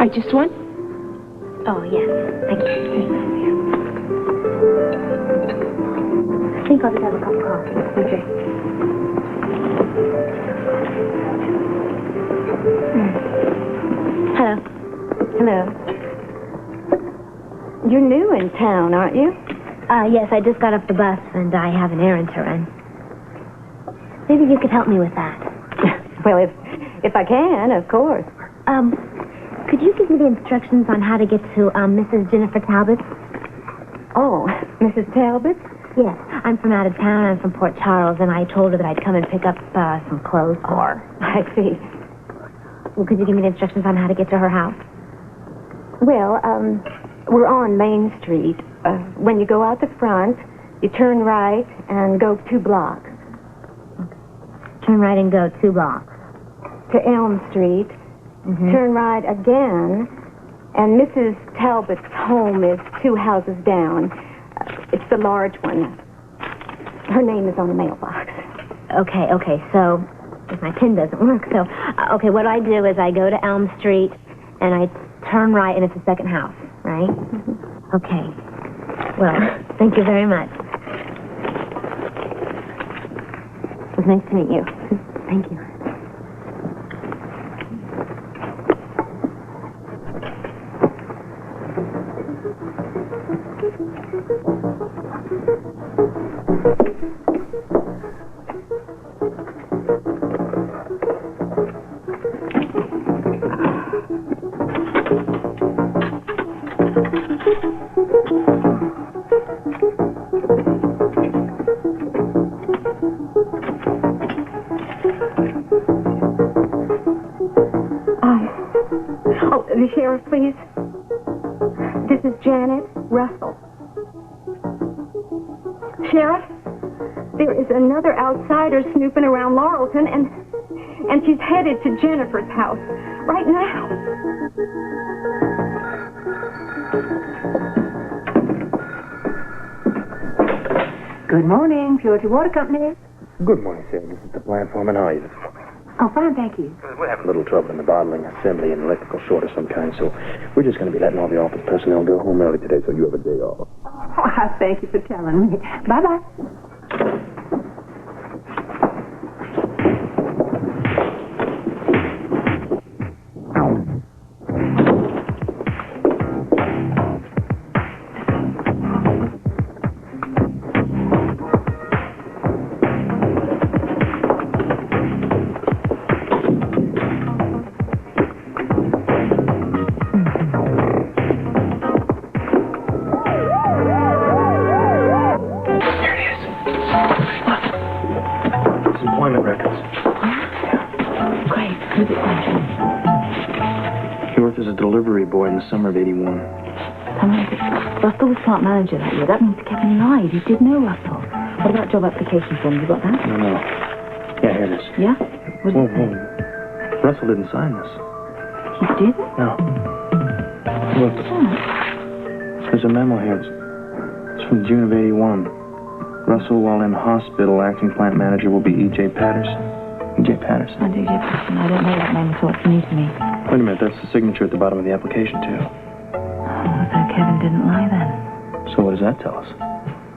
Just one? Oh, yes. Thank you. I think I'll just have a cup of coffee. Okay. Hello. Hello. You're new in town, aren't you? Yes, I just got off the bus, and I have an errand to run. Maybe you could help me with that. Well, if I can, of course. Could you give me the instructions on how to get to, Mrs. Jennifer Talbot? Oh, Mrs. Talbot? Yes, I'm from out of town. I'm from Port Charles, and I told her that I'd come and pick up, some clothes for her. I see. Well, could you give me the instructions on how to get to her house? Well, we're on Main Street. When you go out the front, you turn right and go 2 blocks. Turn right and go 2 blocks. To Elm Street. Mm-hmm. Turn right again, and Mrs. Talbot's home is 2 houses down. It's the large one. Her name is on the mailbox. Okay, so if my pin doesn't work, so, okay, what I do is I go to Elm Street, and I turn right, and it's the second house, right? Mm-hmm. Okay. Well, thank you very much. It was nice to meet you. Thank you. The sheriff, please. This is Janet Russell. Sheriff, there is another outsider snooping around Laurelton, and she's headed to Jennifer's house right now. Good morning, Purity Water Company. Good morning, Sarah. This is the plant foreman. How are you this morning? Oh, fine, thank you. We're having a little trouble in the bottling assembly and electrical short of some kind, so we're just going to be letting all the office personnel go home early today so you have a day off. Oh, I thank you for telling me. Bye-bye. Summer of 81. Russell was plant manager that year. That means Kevin lied. He did know Russell. What about job application form? You got that? No. Yeah, here it is. Yeah? What did Whoa. Russell didn't sign this. He did? No. Look. There's a memo here. It's from June of 81. Russell, while in hospital, acting plant manager will be E.J. Patterson. E.J. Patterson. E.J. Patterson. I don't know that name at all. It's new to me. Wait a minute, that's the signature at the bottom of the application, too. Oh, so Kevin didn't lie then. So what does that tell us?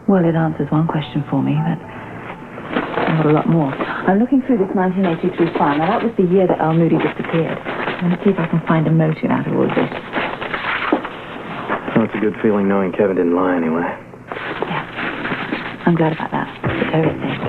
Well, it answers one question for me, but not a lot more. I'm looking through this 1983 file. Now, that was the year that Al Moody disappeared. I'm going to see if I can find a motive out of all this. Well, it's a good feeling knowing Kevin didn't lie anyway. Yeah. I'm glad about that. It's very safe.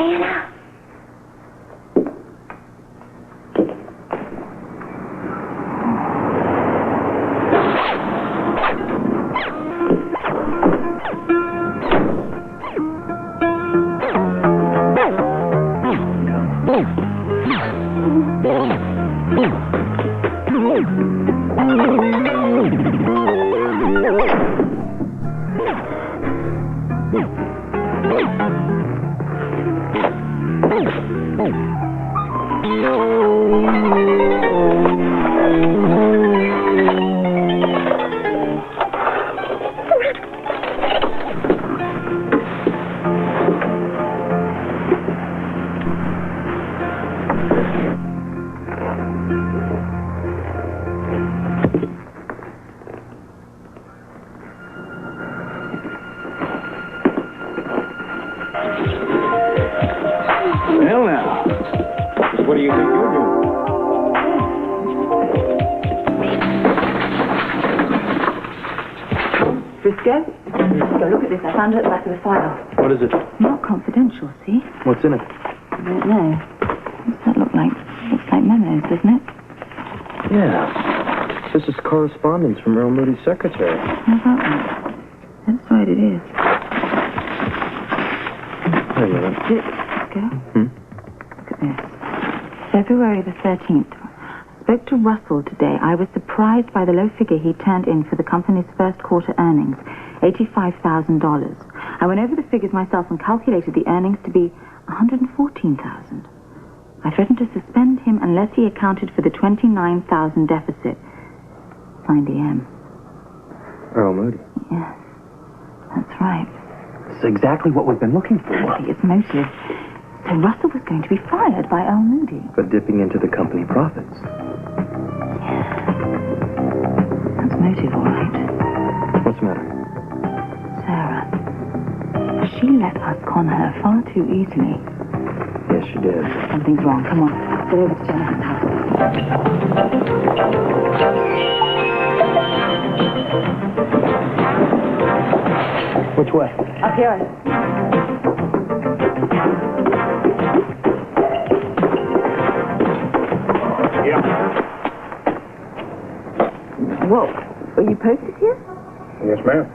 Anna. Well, now, what do you think you're doing? Frisco? Frisco, look at this. I found it at the back of the file. What is it? Not confidential, see? What's in it? I don't know. What's that look like? Looks like memos, doesn't it? Yeah. This is correspondence from Earl Moody's secretary. How about that? That's right, it is. Wait a minute. Frisco? Look at this. February the 13th. Spoke to Russell today. I was surprised by the low figure he turned in for the company's first quarter earnings, $85,000. I went over the figures myself and calculated the earnings to be $114,000. I threatened to suspend him unless he accounted for the $29,000 deficit. Signed E.M. Earl Moody. Yes, that's right. It's exactly what we've been looking for. Exactly, its motive. So Russell was going to be fired by Earl Moody. For dipping into the company profits. That's motive, all right. What's the matter? Sarah. She let us con her far too easily. Yes, she did. Something's wrong. Come on. Get over to Jennifer's house. Which way? Up here. Yeah. Whoa. Are you posted here? Yes, ma'am.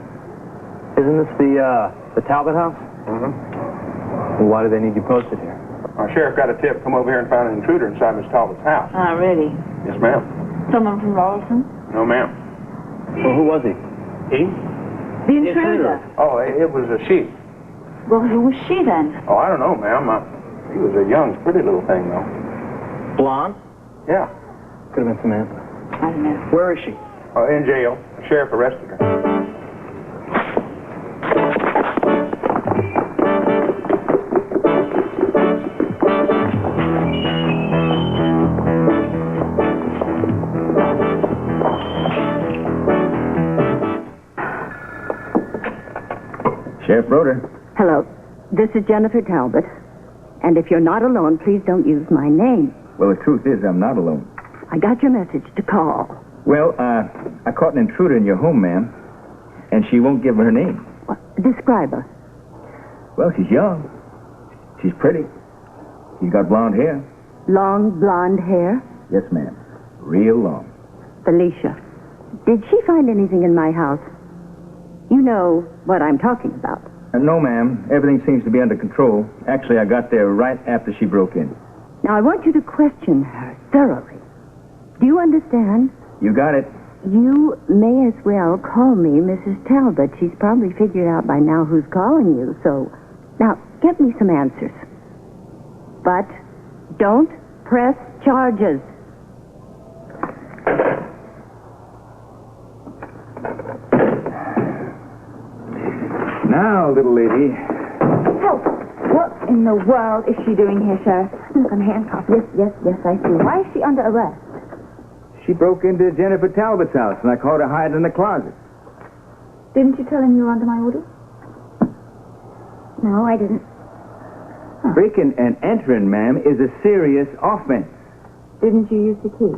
Isn't this the Talbot house? Mm-hmm. Well, why do they need you posted here? Our sheriff got a tip. Come over here and found an intruder inside Miss Talbot's house. Ah, really? Yes, ma'am. Someone from Laurelton? No, ma'am. Well, who was he? He? The intruder? Oh, it was a she. Well, who was she then? Oh, I don't know, ma'am. He was a young, pretty little thing, though. Blonde? Yeah. Could have been Samantha. I don't know. Where is she? In jail. The sheriff arrested her. Sheriff Broder. Hello. This is Jennifer Talbot. And if you're not alone, please don't use my name. Well, the truth is I'm not alone. I got your message to call. Well, I caught an intruder in your home, ma'am, and she won't give her name. What? Describe her. Well, she's young. She's pretty. She's got blonde hair. Long blonde hair. Yes, ma'am. Real long. Felicia. Did she find anything in my house? You know what I'm talking about. No, ma'am. Everything seems to be under control. Actually, I got there right after she broke in. Now, I want you to question her thoroughly. Do you understand? You got it. You may as well call me Mrs. Talbot. She's probably figured out by now who's calling you, so... Now, get me some answers. But don't press charges. Now, little lady. Help! What in the world is she doing here, Sheriff? I'm handcuffed. Yes, I see. Why is she under arrest? She broke into Jennifer Talbot's house, and I caught her hiding in the closet. Didn't you tell him you were under my orders? No, I didn't. Breaking and entering, ma'am, is a serious offense. Didn't you use the key?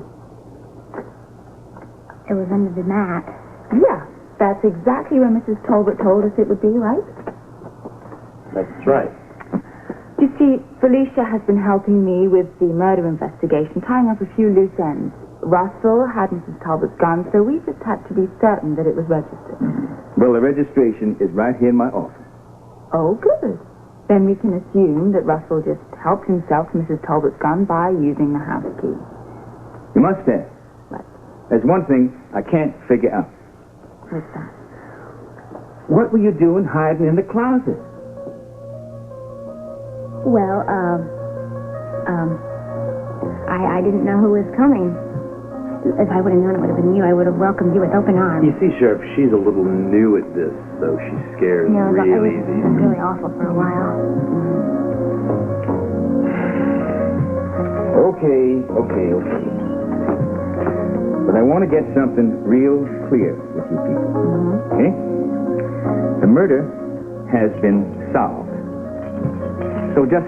It was under the mat. Yeah, that's exactly where Mrs. Talbot told us it would be, right? That's right. You see, Felicia has been helping me with the murder investigation, tying up a few loose ends. Russell had Mrs. Talbot's gun, so we just had to be certain that it was registered. Well, the registration is right here in my office. Oh, good. Then we can assume that Russell just helped himself to Mrs. Talbot's gun by using the house key. You must have. What? There's one thing I can't figure out. What's that? What were you doing hiding in the closet? Well, I didn't know who was coming. If I would have known it would have been you, I would have welcomed you with open arms. You see, Sheriff, she's a little new at this, so she scares You know, it real was easy. really awful for a while. Okay. But I want to get something real clear with you people. Okay? The murder has been solved. So just